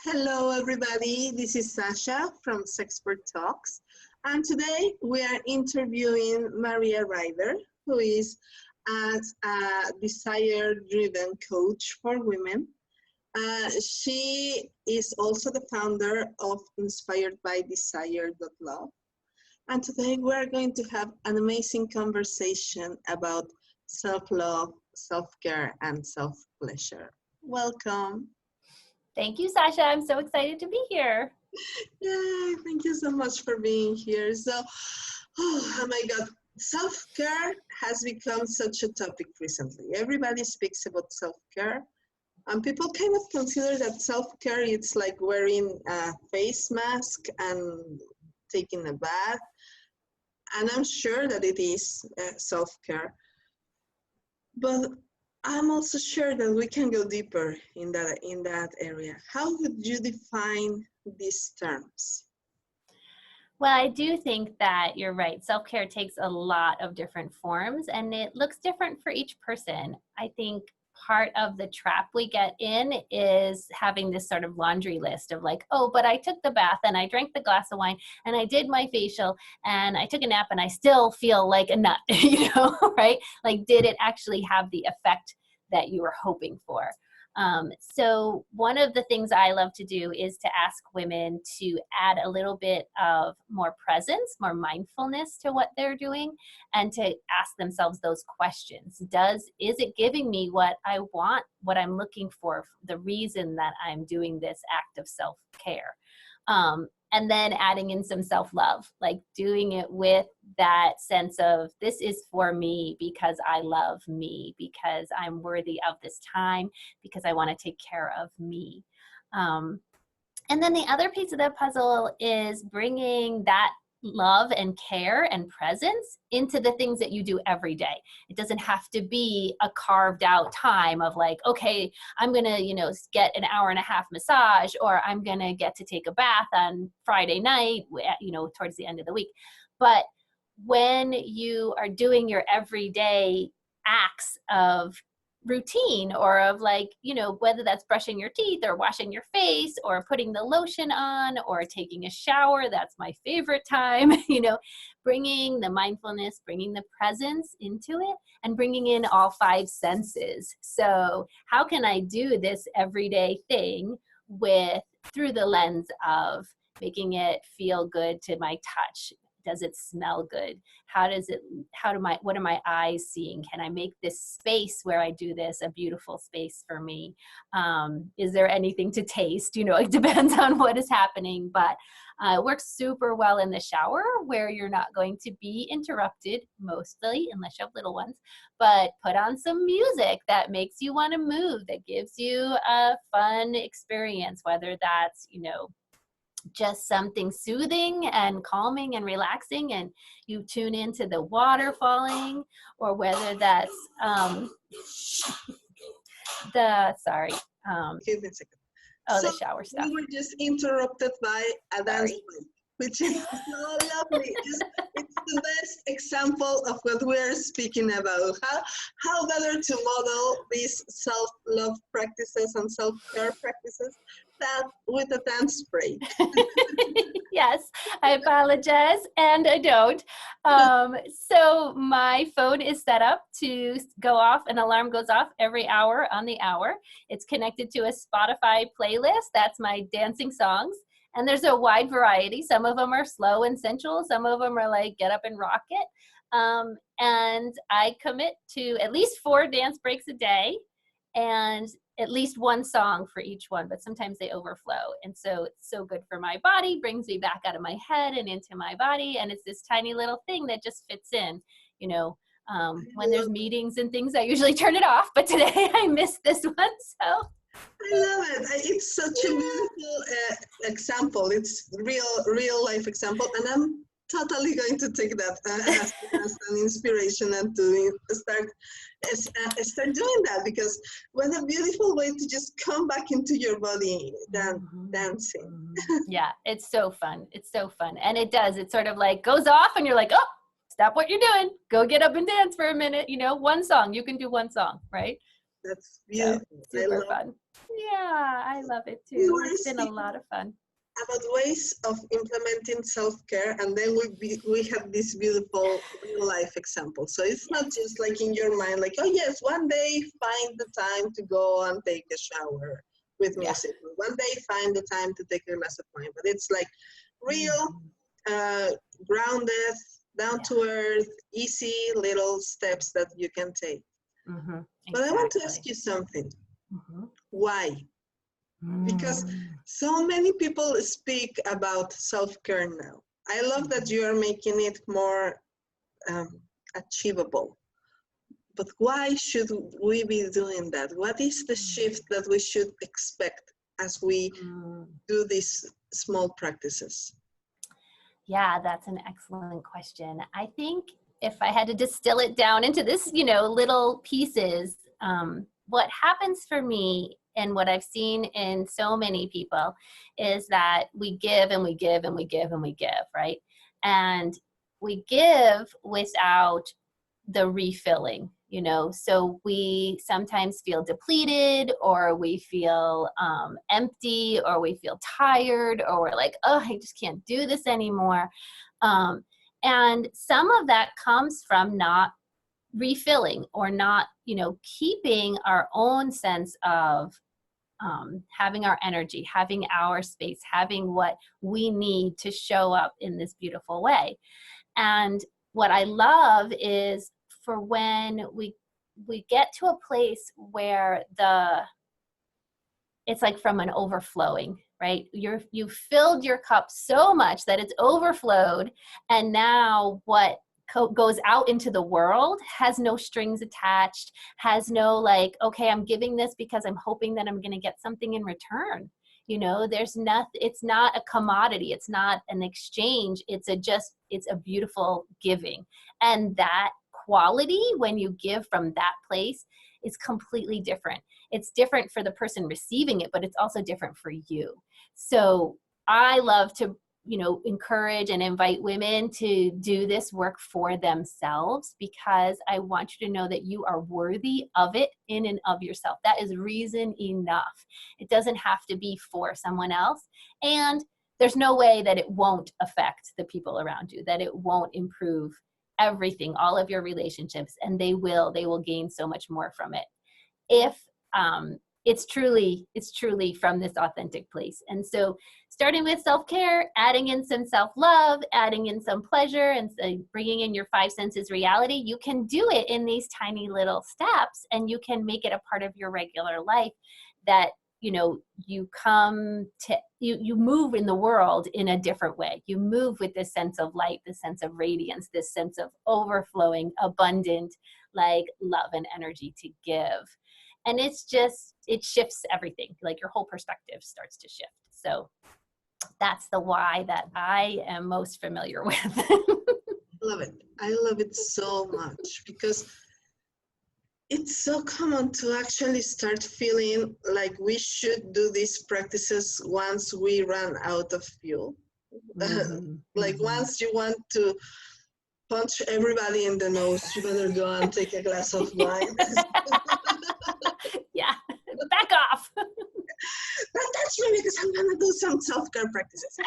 Hello, everybody. This is Sasha from Sexpert Talks. And today we are interviewing Maria Ryder, who is a desire-driven coach for women. She is also the founder of Inspired by Desire.love. And today we are going to have an amazing conversation about self-love, self-care, and self-pleasure. Welcome. Thank you, Sasha. I'm so excited to be here. Yay, thank you so much for being here. So, oh my God, self-care has become such a topic recently. Everybody speaks about self-care. And people kind of consider that self-care is like wearing a face mask and taking a bath. And I'm sure that it is self-care. But I'm also sure that we can go deeper in that area. How would you define these terms? Well, I do think that you're right. Self-care takes a lot of different forms and it looks different for each person. I think part of the trap we get in is having this sort of laundry list of like, oh, but I took the bath and I drank the glass of wine and I did my facial and I took a nap and I still feel like a nut, right? Like, did it actually have the effect that you were hoping for? So one of the things I love to do is to ask women to add a little bit of more presence, more mindfulness to what they're doing, and to ask themselves those questions. Is it giving me what I want, what I'm looking for, the reason that I'm doing this act of self-care? And then adding in some self-love, like doing it with that sense of this is for me because I love me, because I'm worthy of this time, because I want to take care of me. And then the other piece of the puzzle is bringing that love and care and presence into the things that you do every day. It doesn't have to be a carved out time of like, okay, I'm going to, get an hour and a half massage, or I'm going to get to take a bath on Friday night, towards the end of the week. But when you are doing your everyday acts of routine or of like, whether that's brushing your teeth or washing your face or putting the lotion on or taking a shower, that's my favorite time, bringing the mindfulness, bringing the presence into it and bringing in all five senses. So how can I do this everyday thing through the lens of making it feel good to my touch? Does it smell good? What are my eyes seeing? Can I make this space where I do this a beautiful space for me? Is there anything to taste? It depends on what is happening, but it works super well in the shower where you're not going to be interrupted mostly, unless you have little ones, but put on some music that makes you want to move, that gives you a fun experience, whether that's, just something soothing and calming and relaxing and you tune into the water falling, or whether that's the shower stuff. We were just interrupted by a dance break, which is so lovely. It's the best example of what we're speaking about. How better to model these self-love practices and self-care practices than with a dance break. Yes, I apologize, and I don't. So my phone is set up to go off, an alarm goes off every hour on the hour. It's connected to a Spotify playlist. That's my dancing songs. And there's a wide variety. Some of them are slow and sensual. Some of them are like get up and rock it. And I commit to at least 4 dance breaks a day and at least one song for each one, but sometimes they overflow. And so it's so good for my body, brings me back out of my head and into my body. And it's this tiny little thing that just fits in, when there's meetings and things, I usually turn it off, but today I missed this one, so. I love it. It's such a beautiful example. It's real life example, and I'm totally going to take that as an inspiration and to start doing that, because what a beautiful way to just come back into your body than dancing. Yeah, it's so fun. It's so fun, and it does. It sort of like goes off, and you're like, oh, stop what you're doing. Go get up and dance for a minute. One song. You can do one song, right? That's beautiful. So, super fun. Yeah, I love it We too. were It's been a speaking lot of fun. about ways of implementing self-care, and then we had this beautiful real life example. So it's not just like in your mind, like, oh yes, one day find the time to go and take a shower with Yeah. music. One day find the time to take a glass of wine. But it's like real, grounded, down to earth, easy little steps that you can take. Mm-hmm. But I want to ask Exactly. you something. Mm-hmm. Why? Because so many people speak about self-care now. I love that you are making it more achievable. But why should we be doing that? What is the shift that we should expect as we do these small practices? Yeah, that's an excellent question. I think if I had to distill it down into this, little pieces, what happens for me and what I've seen in so many people is that we give and we give and we give and we give, right? And we give without the refilling, so we sometimes feel depleted, or we feel empty, or we feel tired, or we're like, oh, I just can't do this anymore. And some of that comes from not refilling, or not keeping our own sense of having our energy, having our space, having what we need to show up in this beautiful way. And what I love is for when we get to a place where it's like from an overflowing, right? You've filled your cup so much that it's overflowed, and now what goes out into the world has no strings attached, has no like, okay, I'm giving this because I'm hoping that I'm going to get something in return. There's it's not a commodity. It's not an exchange. It's a beautiful giving. And that quality, when you give from that place, is completely different. It's different for the person receiving it, but it's also different for you. So I love to encourage and invite women to do this work for themselves, because I want you to know that you are worthy of it in and of yourself. That is reason enough. It doesn't have to be for someone else. And there's no way that it won't affect the people around you, that it won't improve everything, all of your relationships, and they will gain so much more from it if it's truly from this authentic place. And so starting with self-care, adding in some self-love, adding in some pleasure, and bringing in your 5 senses reality, you can do it in these tiny little steps, and you can make it a part of your regular life, that you come to, you move in the world in a different way. You move with this sense of light, this sense of radiance, this sense of overflowing, abundant, like love and energy to give. And it shifts everything. Like your whole perspective starts to shift. So that's the why that I am most familiar with. Love it. I love it so much, because it's so common to actually start feeling like we should do these practices once we run out of fuel. Like once you want to punch everybody in the nose, you better go and take a glass of wine. Yeah, back off. Don't touch me, because I'm gonna do some self-care practices.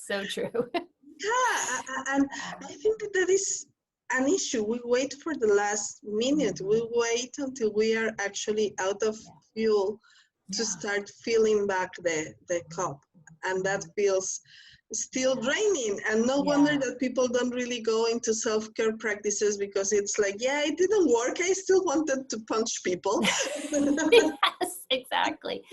So true. Yeah, and I think that is an issue. We wait for the last minute. We wait until we are actually out of fuel to start filling back the cup. And that feels still draining. And no wonder that people don't really go into self-care practices, because it's like, yeah, it didn't work. I still wanted to punch people. Yes, exactly.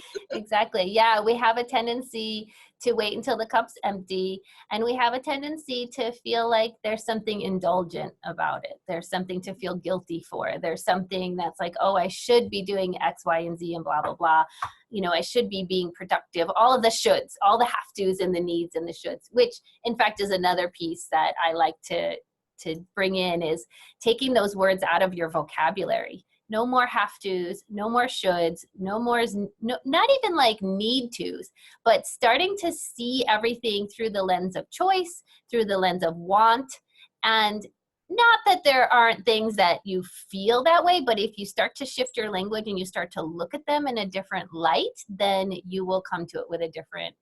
Yeah, we have a tendency to wait until the cup's empty, and we have a tendency to feel like there's something indulgent about it. There's something to feel guilty for. There's something that's like, oh, I should be doing X, Y, and Z and blah, blah, blah. I should be being productive. All of the shoulds, all the have tos and the needs and the shoulds, which in fact is another piece that I like to bring in, is taking those words out of your vocabulary. No more have tos, no more shoulds, not even like need tos, but starting to see everything through the lens of choice, through the lens of want, and not that there aren't things that you feel that way, but if you start to shift your language and you start to look at them in a different light, then you will come to it with a different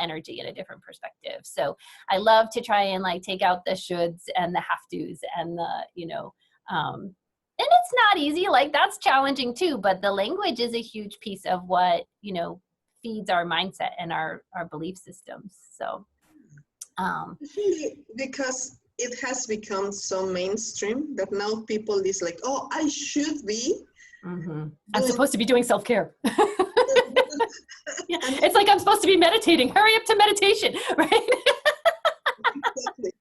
energy and a different perspective. So I love to try and like take out the shoulds and the have tos and the, and it's not easy, like that's challenging too, but the language is a huge piece of what, feeds our mindset and our belief systems. So I think because it has become so mainstream that now people is like, oh, I should be. I'm supposed to be doing self-care. Yeah. It's like I'm supposed to be meditating. Hurry up to meditation, right? Exactly.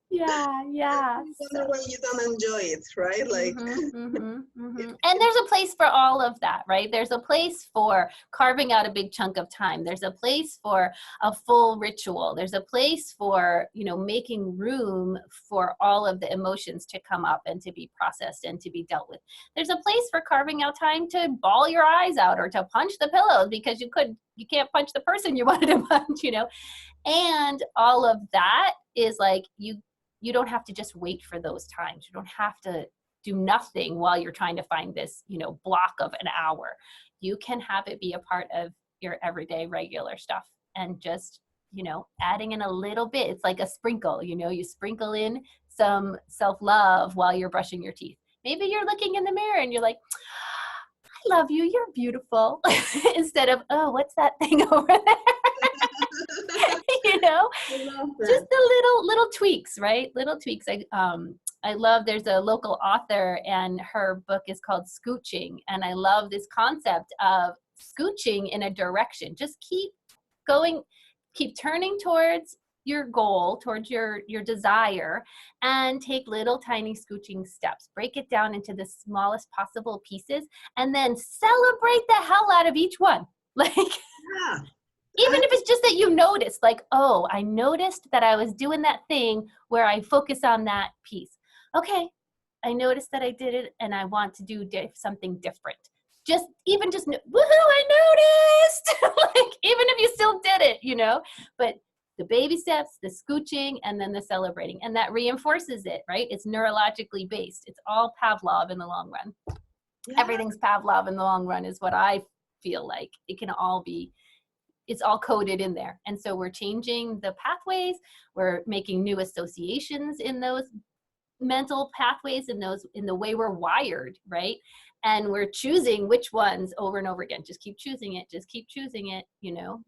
Yeah. Wonder why you don't enjoy it, right? Like, And there's a place for all of that, right? There's a place for carving out a big chunk of time. There's a place for a full ritual. There's a place for, making room for all of the emotions to come up and to be processed and to be dealt with. There's a place for carving out time to bawl your eyes out or to punch the pillows because you can't punch the person you wanted to punch, And all of that is like, you don't have to just wait for those times. You don't have to do nothing while you're trying to find this, block of an hour. You can have it be a part of your everyday regular stuff and just, adding in a little bit. It's like a sprinkle, you sprinkle in some self-love while you're brushing your teeth. Maybe you're looking in the mirror and you're like, I love you, you're beautiful. Instead of, oh, what's that thing over there? Just the little tweaks, right? Little tweaks. I love, there's a local author and her book is called Scooching. And I love this concept of scooching in a direction. Just keep going, keep turning towards your goal, towards your desire, and take little tiny scooching steps. Break it down into the smallest possible pieces and then celebrate the hell out of each one. Like, yeah. Even if it's just that you noticed, like, oh, I noticed that I was doing that thing where I focus on that piece. Okay, I noticed that I did it and I want to do something different. Woohoo, I noticed! Like, even if you still did it, but the baby steps, the scooching, and then the celebrating. And that reinforces it, right? It's neurologically based. It's all Pavlov in the long run. Yeah. Everything's Pavlov in the long run is what I feel like. It's all coded in there. And so we're changing the pathways. We're making new associations in those mental pathways, in the way we're wired, right? And we're choosing which ones over and over again. Just keep choosing it,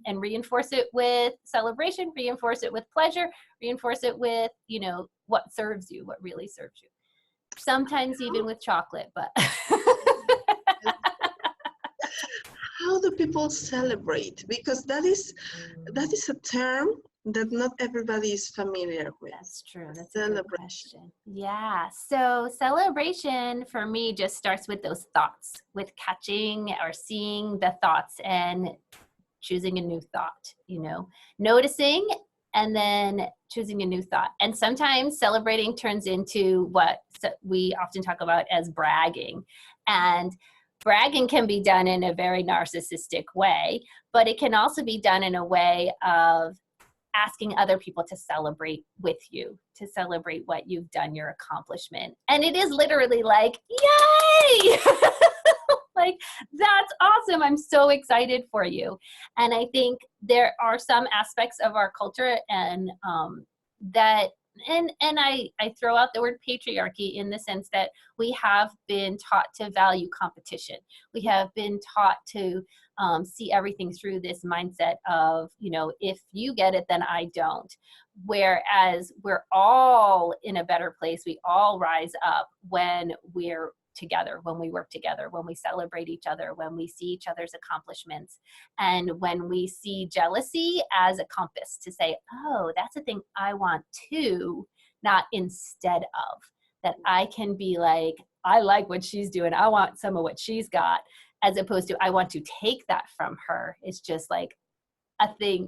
and reinforce it with celebration, reinforce it with pleasure, reinforce it with, what serves you, what really serves you. Sometimes even with chocolate, but. How do people celebrate? Because that is a term that not everybody is familiar with. That's true. That's a good question. Yeah. So celebration for me just starts with those thoughts, with catching or seeing the thoughts and choosing a new thought, noticing and then choosing a new thought. And sometimes celebrating turns into what we often talk about as bragging. And bragging can be done in a very narcissistic way, but it can also be done in a way of asking other people to celebrate with you, to celebrate what you've done, your accomplishment. And it is literally like, yay! Like, that's awesome. I'm so excited for you. And I think there are some aspects of our culture and I throw out the word patriarchy in the sense that we have been taught to value competition. We have been taught to see everything through this mindset of, if you get it, then I don't. Whereas we're all in a better place. We all rise up when we're together, when we work together, when we celebrate each other, when we see each other's accomplishments, and when we see jealousy as a compass to say, oh, that's a thing I want too, not instead of. That I can be like, I like what she's doing, I want some of what she's got, as opposed to I want to take that from her. It's just like a thing,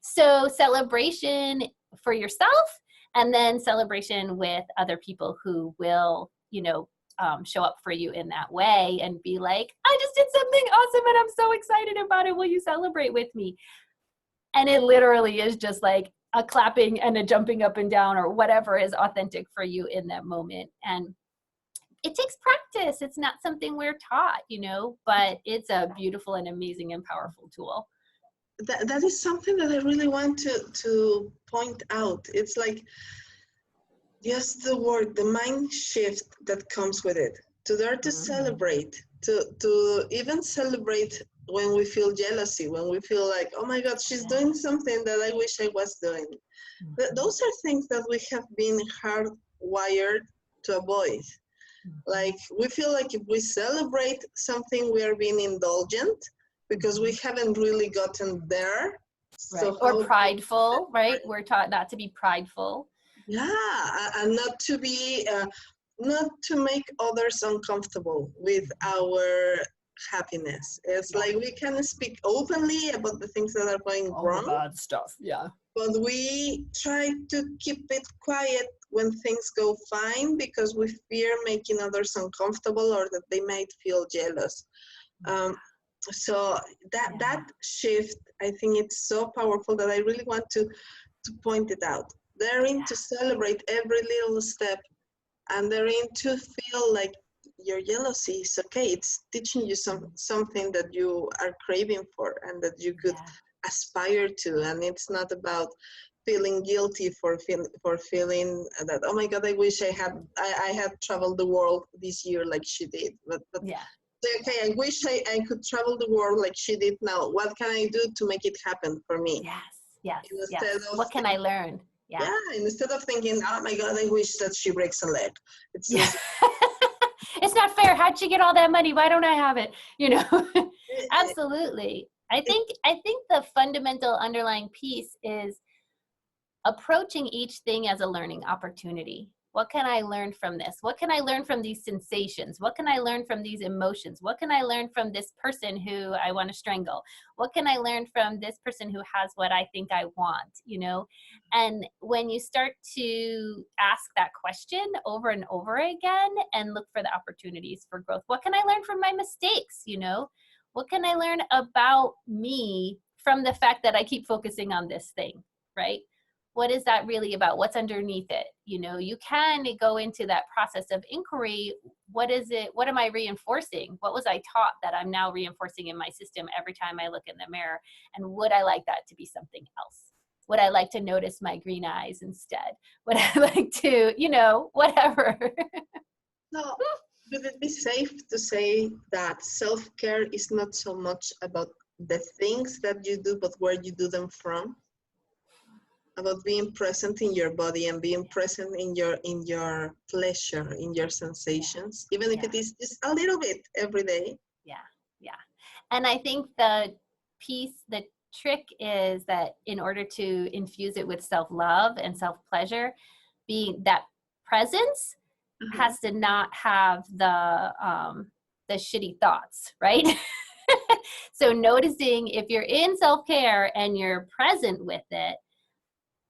So celebration for yourself, and then celebration with other people who will, show up for you in that way and be like, I just did something awesome and I'm so excited about it. Will you celebrate with me? And it literally is just like a clapping and a jumping up and down or whatever is authentic for you in that moment. And it takes practice. It's not something we're taught, you know, but it's a beautiful and amazing and powerful tool. That is something that I really want to point out. It's like just the word, the mind shift that comes with it. To dare to celebrate, to even celebrate when we feel jealousy, when we feel like, oh my God, she's doing something that I wish I was doing. Those are things that we have been hardwired to avoid. Like, we feel like if we celebrate something, we are being indulgent because we haven't really gotten there. Right. So or prideful, right? We're taught not to be prideful. Yeah, and not to be, not to make others uncomfortable with our happiness. It's like we can speak openly about the things that are going wrong. The bad stuff, yeah. But we try to keep it quiet when things go fine because we fear making others uncomfortable or that they might feel jealous. So that shift, I think it's so powerful that I really want to point it out. Daring to celebrate every little step and daring to feel like your jealousy is okay. It's teaching you something that you are craving for and that you could aspire to. And it's not about feeling guilty for feeling that, oh my God, I wish I had traveled the world this year like she did. But okay, I wish I could travel the world like she did now. What can I do to make it happen for me? Yes. What can I learn? Yeah, instead of thinking, oh my God, I wish that she breaks a leg. It's it's not fair. How'd she get all that money? Why don't I have it? You know, absolutely. I think the fundamental underlying piece is approaching each thing as a learning opportunity. What can I learn from this? What can I learn from these sensations? What can I learn from these emotions? What can I learn from this person who I want to strangle? What can I learn from this person who has what I think I want, you know? And when you start to ask that question over and over again and look for the opportunities for growth, what can I learn from my mistakes, you know? What can I learn about me from the fact that I keep focusing on this thing, right? What is that really about? What's underneath it? You know, you can go into that process of inquiry. What is it? What am I reinforcing? What was I taught that I'm now reinforcing in my system every time I look in the mirror? And would I like that to be something else? Would I like to notice my green eyes instead? Would I like to, you know, whatever? So, would it be safe to say that self-care is not so much about the things that you do, but where you do them from? About being present in your body and being present in your pleasure, in your sensations, even if it is just a little bit every day. Yeah. And I think the trick is that in order to infuse it with self-love and self-pleasure, being that presence has to not have the shitty thoughts, right? So noticing if you're in self-care and you're present with it,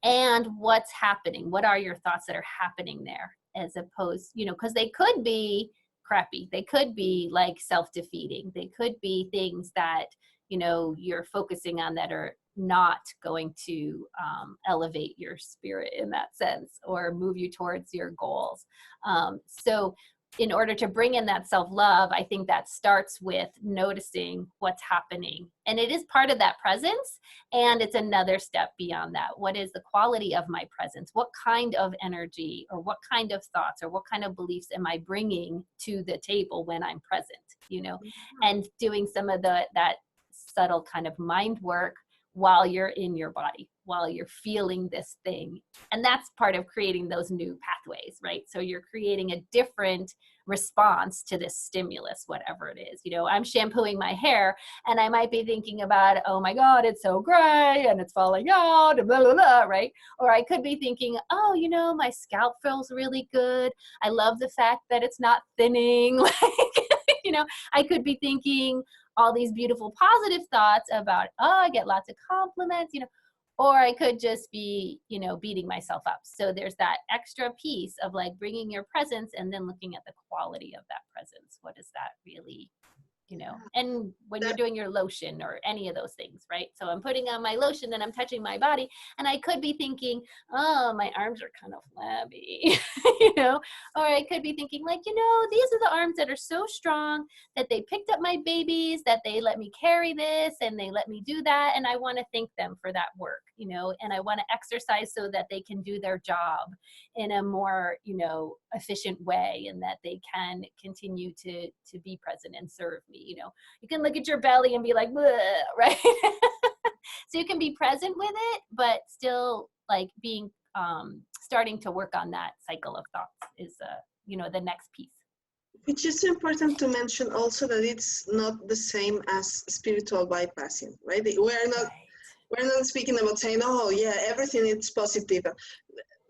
and what's happening, what are your thoughts that are happening there, as opposed, you know, because they could be crappy, they could be like self-defeating, they could be things that, you know, you're focusing on that are not going to elevate your spirit in that sense or move you towards your goals. So in order to bring in that self-love, I think that starts with noticing what's happening. And it is part of that presence. And it's another step beyond that. What is the quality of my presence? What kind of energy or what kind of thoughts or what kind of beliefs am I bringing to the table when I'm present, you know? And doing some of that subtle kind of mind work while you're in your body, while you're feeling this thing. And that's part of creating those new pathways, right? So you're creating a different response to this stimulus, whatever it is. You know, I'm shampooing my hair and I might be thinking about, oh my God, it's so gray and it's falling out, and blah, blah, blah, right? Or I could be thinking, oh, you know, my scalp feels really good. I love the fact that it's not thinning. Like, you know, I could be thinking all these beautiful positive thoughts about, oh, I get lots of compliments, you know, or I could just be, you know, beating myself up. So there's that extra piece of like bringing your presence and then looking at the quality of that presence. What is that really you know, and when you're That, doing your lotion or any of those things, right? So I'm putting on my lotion, then I'm touching my body, and I could be thinking, oh, my arms are kind of flabby, you know, or I could be thinking like, you know, these are the arms that are so strong that they picked up my babies, that they let me carry this and they let me do that. And I want to thank them for that work, you know, and I want to exercise so that they can do their job in a more, you know, efficient way, and that they can continue to be present and serve me. You know, you can look at your belly and be like, right? So you can be present with it, but still like being, starting to work on that cycle of thoughts is, you know, the next piece. which is important to mention also, that it's not the same as spiritual bypassing, right? We're not speaking about saying, oh yeah, everything is positive,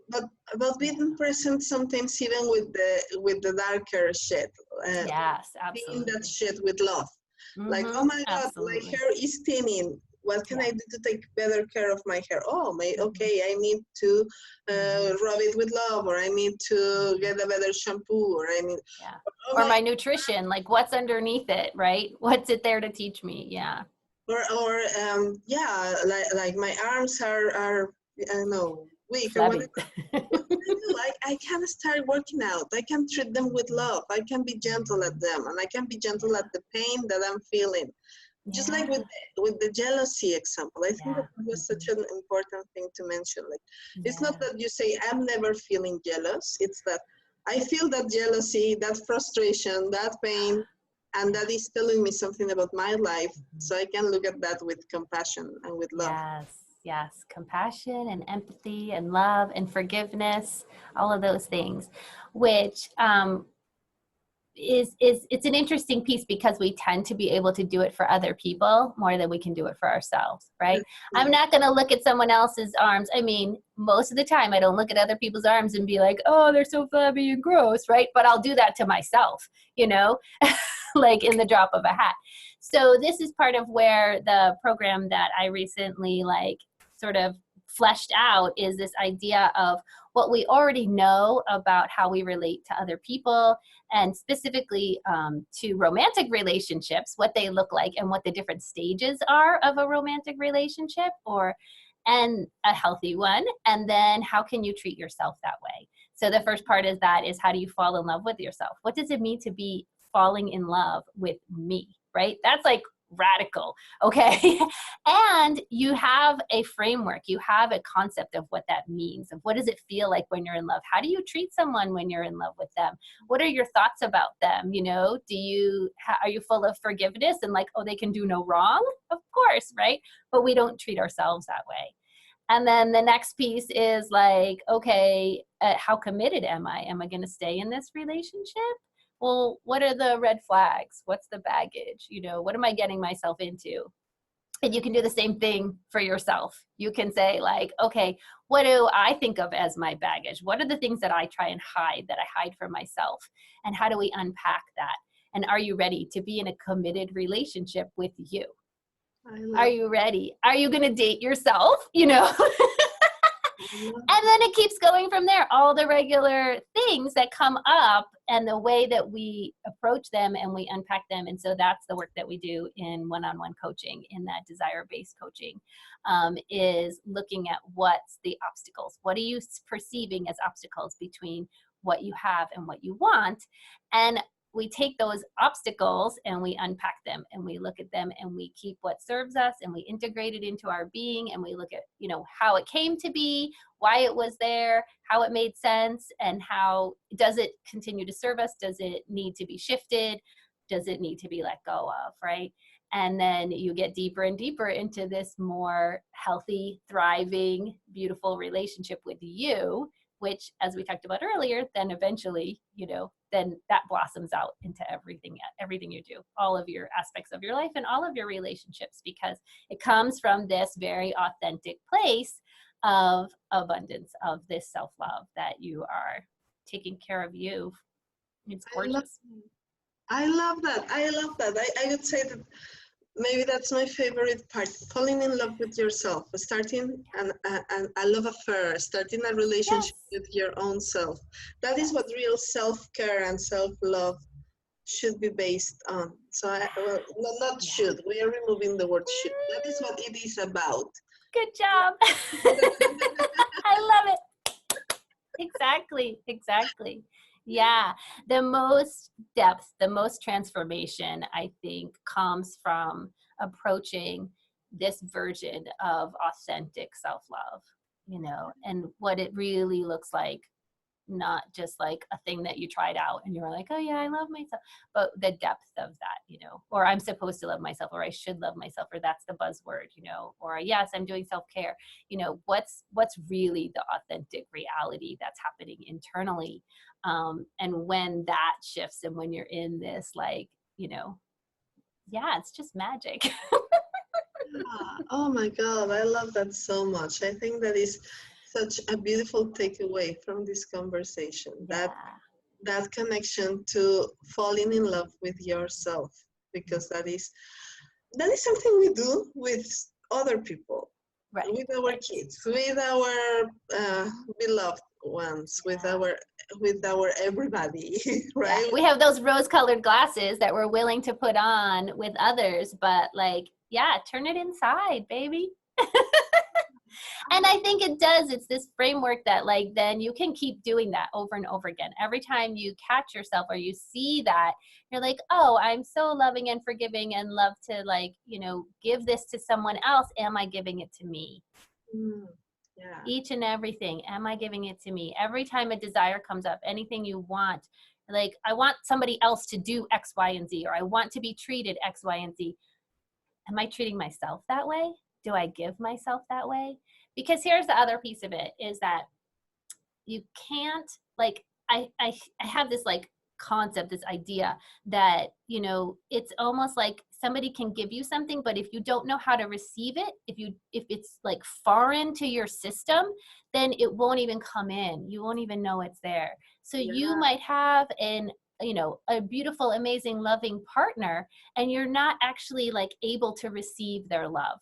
but about being present sometimes even with the darker shit. Yes, Being that absolutely. shit with love. Like, oh my God, my Absolutely. hair is thinning. What can I do to take better care of my hair? Oh, okay, I need to rub it with love, or I need to get a better shampoo, or I need, or my nutrition, like what's underneath it, right? What's it there to teach me? Yeah. or yeah, like my arms are I don't know, weak or Flabby. whatever. What can I do? I can start working out. I can treat them with love. I can be gentle at them, and I can be gentle at the pain that I'm feeling. Just like with the jealousy example, I think that was such an important thing to mention. Like, it's not that you say, I'm never feeling jealous. It's that I feel that jealousy, that frustration, that pain, and that is telling me something about my life. So I can look at that with compassion and with love. Yes, compassion and empathy and love and forgiveness, all of those things, which is it's an interesting piece, because we tend to be able to do it for other people more than we can do it for ourselves, right? I'm not going to look at someone else's arms. I mean, most of the time I don't look at other people's arms and be like, oh, they're so flabby and gross, right? But I'll do that to myself, you know, like in the drop of a hat. So this is part of where the program that I recently like sort of fleshed out is this idea of what we already know about how we relate to other people, and specifically to romantic relationships, what they look like and what the different stages are of a romantic relationship and a healthy one. And then how can you treat yourself that way? So the first part is how do you fall in love with yourself? What does it mean to be falling in love with me, right? That's like radical, okay? And you have a framework, you have a concept of what that means, of what does it feel like when you're in love? How do you treat someone when you're in love with them? What are your thoughts about them? You know, are you full of forgiveness and like, oh, they can do no wrong? Of course, right? But we don't treat ourselves that way. And then the next piece is like, okay, how committed am I? Am I going to stay in this relationship? Well, what are the red flags? What's the baggage? You know, what am I getting myself into? And you can do the same thing for yourself. You can say like, okay, what do I think of as my baggage? What are the things that I try and hide, that I hide from myself? And how do we unpack that? And are you ready to be in a committed relationship with you? Are you ready? Are you going to date yourself? You know? And then it keeps going from there. All the regular things that come up and the way that we approach them and we unpack them. And so that's the work that we do in one-on-one coaching, in that desire-based coaching, is looking at what's the obstacles. What are you perceiving as obstacles between what you have and what you want? And we take those obstacles and we unpack them and we look at them and we keep what serves us and we integrate it into our being, and we look at, you know, how it came to be, why it was there, how it made sense, and how does it continue to serve us? Does it need to be shifted? Does it need to be let go of, right? And then you get deeper and deeper into this more healthy, thriving, beautiful relationship with you, which, as we talked about earlier, then eventually, you know, then that blossoms out into everything you do, all of your aspects of your life and all of your relationships, because it comes from this very authentic place of abundance, of this self-love, that you are taking care of you. It's gorgeous. I love that. I would say that maybe that's my favorite part, falling in love with yourself, starting a love affair, starting a relationship with your own self. That is what real self-care and self-love should be based on. So, well, not should. We are removing the word should. That is what it is about. Good job. I love it. Exactly. Exactly. Yeah. The most depth, the most transformation, I think, comes from approaching this version of authentic self-love, you know, and what it really looks like, not just like a thing that you tried out and you were like, oh yeah, I love myself, but the depth of that, you know, or I'm supposed to love myself, or I should love myself, or that's the buzzword, you know, or yes, I'm doing self-care, you know, what's really the authentic reality that's happening internally. And when that shifts and when you're in this, like, you know, yeah, it's just magic. Yeah. Oh my God, I love that so much. I think that is such a beautiful takeaway from this conversation. Yeah. That connection to falling in love with yourself, because that is something we do with other people, Right. with our kids, with our beloved ones, with our everybody, right? Yeah. We have those rose-colored glasses that we're willing to put on with others, but like, yeah, turn it inside, baby. And I think it does. It's this framework that like, then you can keep doing that over and over again. Every time you catch yourself or you see that, you're like, oh, I'm so loving and forgiving and love to, like, you know, give this to someone else. Am I giving it to me? Yeah. Each and everything. Am I giving it to me? Every time a desire comes up, anything you want, like, I want somebody else to do X, Y, and Z, or I want to be treated X, Y, and Z. Am I treating myself that way? Do I give myself that way? Because here's the other piece of it, is that you can't, like, I have this like concept, this idea that, you know, it's almost like somebody can give you something, but if you don't know how to receive it, if it's like foreign to your system, then it won't even come in. You won't even know it's there. So you might have you know, a beautiful, amazing, loving partner, and you're not actually like able to receive their love.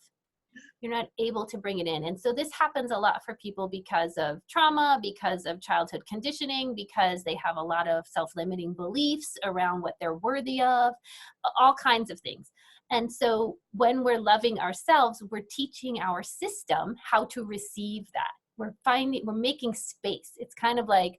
You're not able to bring it in. And so this happens a lot for people because of trauma, because of childhood conditioning, because they have a lot of self-limiting beliefs around what they're worthy of, all kinds of things. And so when we're loving ourselves, we're teaching our system how to receive that. We're making space. It's kind of like,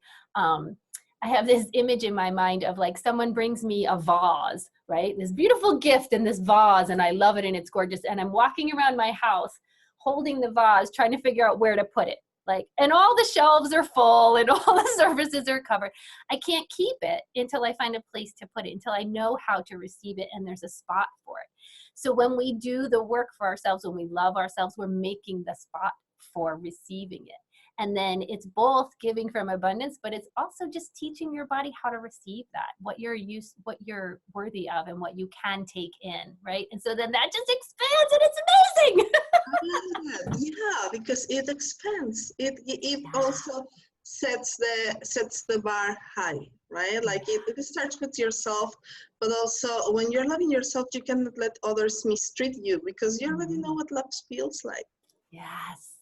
I have this image in my mind of like someone brings me a vase, right? This beautiful gift in this vase, and I love it and it's gorgeous. And I'm walking around my house holding the vase, trying to figure out where to put it. Like, and all the shelves are full and all the surfaces are covered. I can't keep it until I find a place to put it, until I know how to receive it and there's a spot for it. So when we do the work for ourselves, when we love ourselves, we're making the spot for receiving it. And then it's both giving from abundance, but it's also just teaching your body how to receive that, what you're worthy of and what you can take in, right? And so then that just expands and it's amazing. Yeah, because it expands. It also sets the bar high, right? Like it starts with yourself, but also when you're loving yourself, you cannot let others mistreat you because you already know what love feels like. Yes.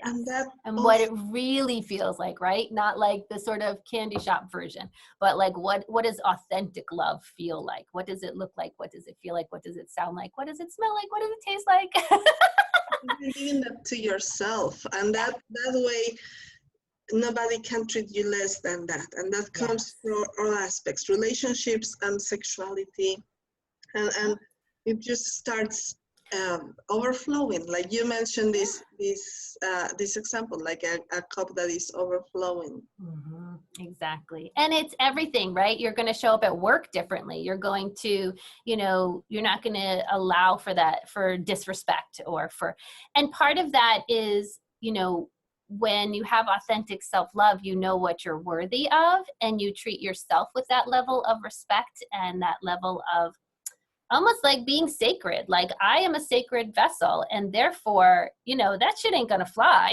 And that what it really feels like, right? Not like the sort of candy shop version, but like what does authentic love feel like? What does it look like? What does it feel like? What does it sound like? What does it smell like? What does it taste like? You're giving that to yourself, and that way nobody can treat you less than that. And that comes from all aspects, relationships and sexuality, and it just starts overflowing. Like you mentioned this example, like a cup that is overflowing. Mm-hmm. Exactly. And it's everything, right? You're going to show up at work differently. You're going to, you know, you're not going to allow for that, for disrespect and part of that is, you know, when you have authentic self-love, you know what you're worthy of, and you treat yourself with that level of respect and that level of almost like being sacred. Like, I am a sacred vessel, and therefore, you know, that shit ain't gonna fly.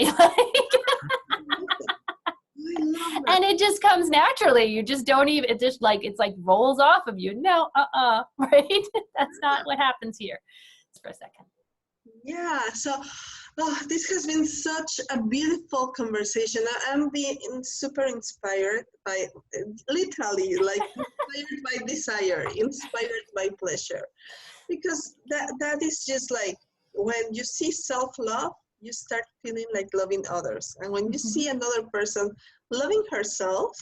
And it just comes naturally. You just don't even, it just like, it's like rolls off of you. No, right? That's not what happens here. Just for a second. Yeah, so Oh, this has been such a beautiful conversation. I'm being super inspired by, literally, like inspired by desire, inspired by pleasure. Because that is just like when you see self-love, you start feeling like loving others. And when you see another person loving herself,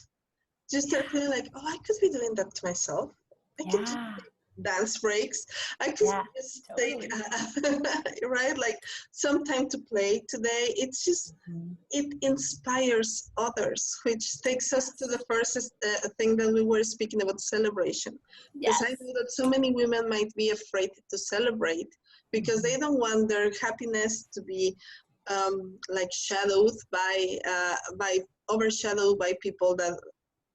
you start feeling like, oh, I could be doing that to myself. I could just take dance breaks. I could just take, right, like some time to play today. It's just, it inspires others, which takes us to the first thing that we were speaking about, celebration. Because I know that so many women might be afraid to celebrate because they don't want their happiness to be like shadowed by overshadowed by people that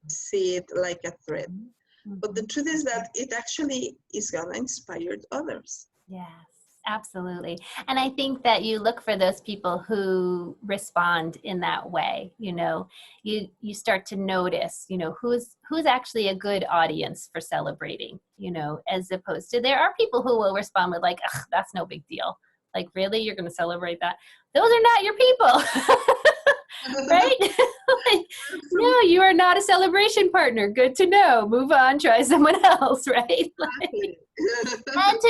see it like a threat. But the truth is that it actually is gonna inspire others. Yes, absolutely. And I think that you look for those people who respond in that way. You know, you start to notice, you know, who's actually a good audience for celebrating, you know, as opposed to, there are people who will respond with like, ugh, that's no big deal. Like, really, you're going to celebrate that? Those are not your people. Right? Like, no, you are not a celebration partner. Good to know. Move on, try someone else, right? Like, and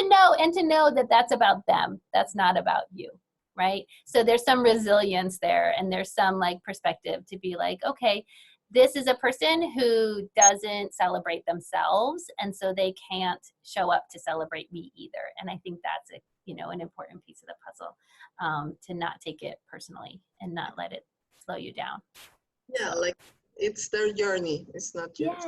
to know that that's about them. That's not about you, right? So there's some resilience there, and there's some like perspective to be like, okay, this is a person who doesn't celebrate themselves, and so they can't show up to celebrate me either. And I think that's a, you know, an important piece of the puzzle, to not take it personally and not let it slow you down. Yeah, like it's their journey, it's not yours.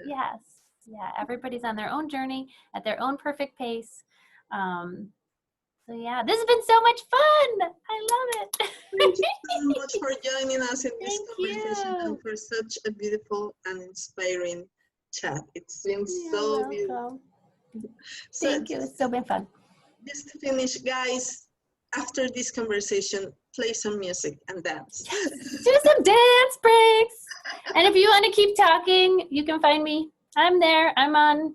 Yes. Yeah, everybody's on their own journey at their own perfect pace. So yeah, this has been so much fun. I love it. Thank you so much for joining us in this Thank conversation you. and for such a beautiful and inspiring chat. It's been so beautiful. So Thank you. It's so been fun. Just to finish, guys, after this conversation, play some music and dance. Yes. Do some dance breaks. And if you want to keep talking, you can find me. I'm there. I'm on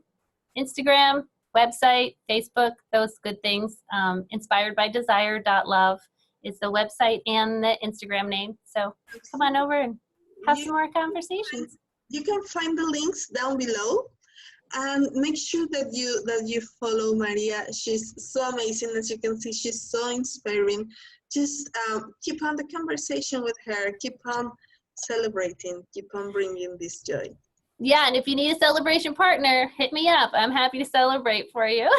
Instagram, website, Facebook, those good things. Inspiredbydesire.love is the website and the Instagram name. So come on over and have some more conversations. You can find the links down below. And make sure that you follow Maria. She's so amazing. As you can see, she's so inspiring. Just keep on the conversation with her. Keep on celebrating. Keep on bringing this joy. Yeah, and if you need a celebration partner, hit me up. I'm happy to celebrate for you.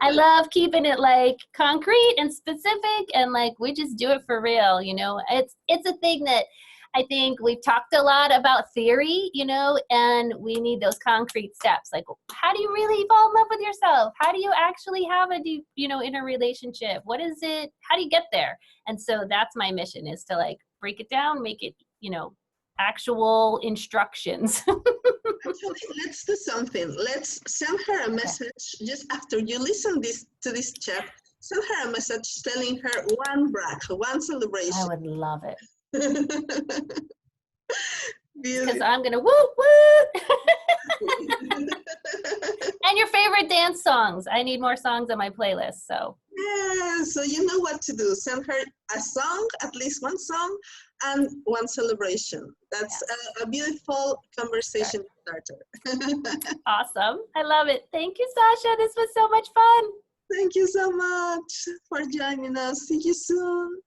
I love keeping it like concrete and specific, and like we just do it for real. You know, it's a thing that I think we've talked a lot about theory, you know, and we need those concrete steps. Like, how do you really fall in love with yourself? How do you actually have a deep, you know, inner relationship? What is it? How do you get there? And so that's my mission, is to like break it down, make it, you know, actual instructions. Actually, let's do something. Let's send her a message just after you listen to this chat. Send her a message telling her one brag, one celebration. I would love it. Because I'm gonna woo woo. And your favorite dance songs. I need more songs on my playlist. So yeah, so you know what to do. Send her a song, at least one song, and one celebration. That's a beautiful conversation starter. Awesome. I love it. Thank you, Sasha. This was so much fun. Thank you so much for joining us. See you soon.